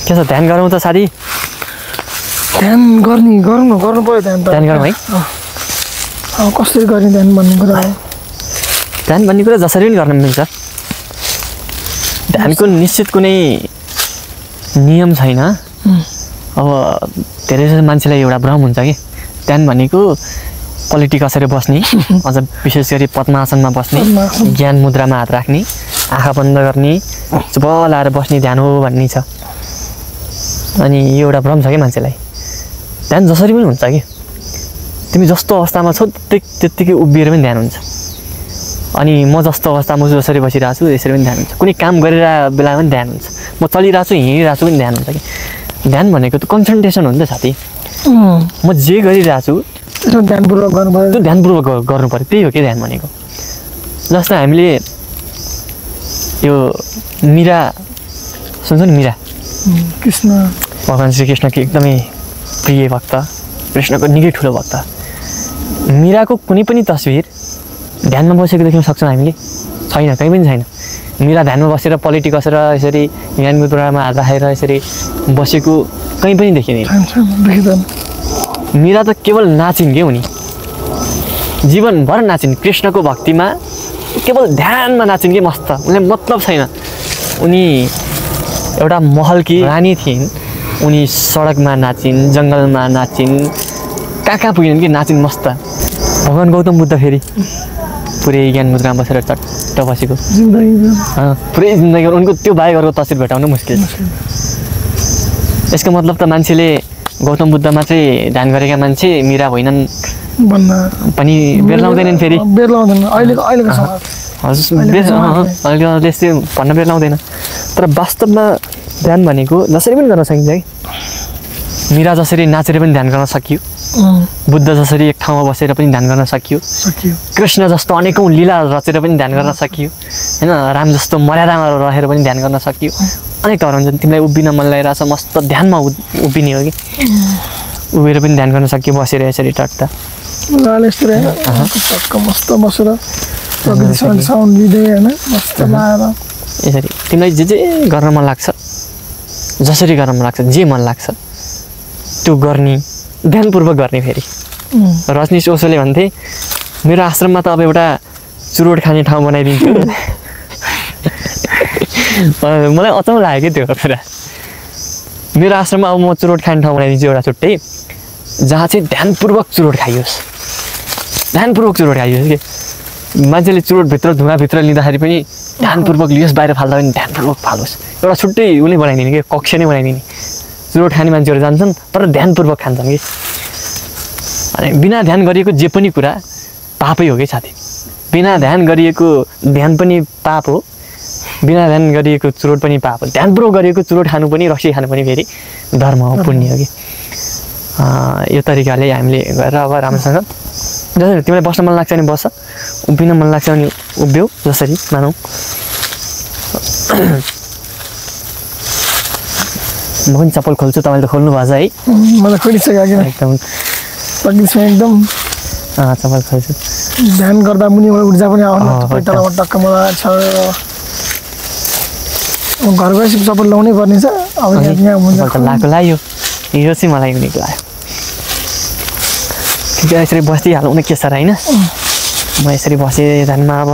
के छ ध्यान गरौँ त साथी ध्यान गर्नु पर्यो ध्यान त ध्यान गरौँ है कसरी गर्ने ध्यान भन्ने कुरा हो ध्यान भन्ने कुरा जसरी पनि गर्न मिल्छ ध्यानको निश्चित कुनै नियम छैन अब धेरै मान्छेलाई एउटा भ्रम हुन्छ कि ध्यान भनेको पलेटी कसेर बस्ने अझ विशेष गरी पद्मासनमा बस्ने ज्ञान मुद्रामा हात राख्ने आँखा बन्द गर्ने चुप लाएर बस्ने ध्यान हो भन्ने छ अनि यो एउटा भ्रम छ कि मान्छेलाई ध्यान जसरी पनि हुन्छ कि तिमी जस्तो अवस्थामा छौ त्यत्तिकै उभिएर पनि ध्यान हुन्छ अनि म जस्तो अवस्थामा जसरी बसिरहेको छु यसरी पनि ध्यान हुन्छ कुनै काम गरिरहेको बेलामा पनि ध्यान हुन्छ म चलिरहेको छु हिँडिरहेको छु पनि ध्यान हुन्छ कि ध्यान भनेको त कन्सन्ट्रेसन हो नि त साथी म जे गरिरहेको छु ध्यानपूर्वक गर्नुपर्यो त्यो ध्यानपूर्वक गर्नु पर्यो त्यही हो कि ध्यान भनेको जस्तो हामीले यो मीरा सुन्छ नि मीरा कृष्ण भगवान् श्रीकृष्णको एकदमै प्रिय भक्त कृष्णको निकै ठुलो भक्त मीराको कुनै पनि तस्बिर ध्यानमा बसेको देख्न सक्छौँ हामीले छैन कहीँ पनि छैन मीरा ध्यानमा बसेर पलेटी कसेर यसरी ज्ञान मुद्रामा हात राखेर यसरी बसेको कहीँ पनि देखिँदैन मीरा त केवल नाचिन् के उनी जीवनभर नाचिन् कृष्णको भक्तिमा केवल ध्यानमा नाचिन् कि मस्त उनले मतलब छैन उनी एउटा महलकी रानी थिइन् उनी सडकमा नाचिन् जङ्गलमा नाचिन् कहाँ पुगिन् कि नाचिन् मस्त भगवान् गौतम बुद्ध फेरि पुरै ज्ञान मुद्रामा बसेर चट्ट बसेको पुरै जिन्दगी उनको त्यो बाहेक अरूको तस्बिर भेटाउनु मुस्किल यसको मतलब त मान्छेले गौतम बुद्ध मात्रै ध्यान गरेका मान्छे मीरा होइनन् भन्न पनि बेर लाउँदैनन् फेरि बेर लाउँदैन अहिलेको समाज अहिले त्यस्तै भन्न बेर लाउँदैन तर वास्तवमा ध्यान भनेको जसरी पनि गर्न सकिन्छ कि मीरा जसरी नाचेर पनि ध्यान गर्न सकियो बुद्ध जसरी एक ठाउँमा बसेर पनि ध्यान गर्न सकियो कृष्ण जस्तो अनेकौँ लीला रचेर पनि ध्यान गर्न सकियो होइन राम जस्तो मर्यादामा रहेर पनि ध्यान गर्न सकियो अनेक थर हुन्छ तिमीलाई उभिन मन लागिरहेछ मस्त ध्यानमा उभिने हो कि उभिएर पनि ध्यान गर्न सकियो बसेर यसरी टट्ट मस्त बसेर साउन्ड दिँदै होइन मस्त लाएर यसरी तिमीलाई जे गर्न मन लाग्छ जसरी गर्न मन लाग्छ जे मन लाग्छ त्यो गर्ने ध्यानपूर्वक गर्ने फेरि रजनीश ओसोले भन्थे मेरो आश्रममा त अब एउटा चुरोट खाने ठाउँ बनाइदिन्छु मलाई अचम्म लाग्यो क्या त्यो कुरा मेरो आश्रममा अब म चुरोट खाने ठाउँ बनाइदिन्छु एउटा छुट्टै जहाँ चाहिँ ध्यानपूर्वक चुरोट खाइयोस् कि मान्छेले चुरोटभित्र धुवाँभित्र लिँदाखेरि पनि ध्यानपूर्वक लियोस् बाहिर फाल्दा पनि ध्यानपूर्वक फालोस् एउटा छुट्टै उसले बनाइदिने कि कक्ष नै बनाइदिने चुरोट खाने मान्छेहरू जान्छन् तर ध्यानपूर्वक खान्छन् कि अनि बिना ध्यान गरिएको जे पनि कुरा पापै हो कि साथी बिना ध्यान गरिएको ध्यान पनि पाप हो बिना ध्यान गरिएको चुरोट पनि पाप हो ध्यानपूर्वक गरिएको चुरोट खानु पनि रक्सी खानु पनि फेरि धर्म हो पुण्य हो कि यो तरिकाले हामीले गरेर अब राम्रोसँग जसरी तिमीलाई बस्न मन लाग्छ भने बस उभिन मन लाग्छ भने उभिऊ जसरी मानौ म पनि चप्पल खोल्छु तपाईँले त खोल्नु भएको छ है मलाई खोलिसक्यो एकदम एकदम चप्पल खोल्छु ध्यान गर्दा मुनिबाट ऊर्जा पनि आउनु टक्क मलाई छ घर गएपछि चप्पल लाउनै पर्ने छ अब यहाँ लाएको लाग्यो यो चाहिँ मलाई युनिक लाग्यो यसरी बस्दिहालौँ न के सर होइन म यसरी बसेँ ध्यानमा अब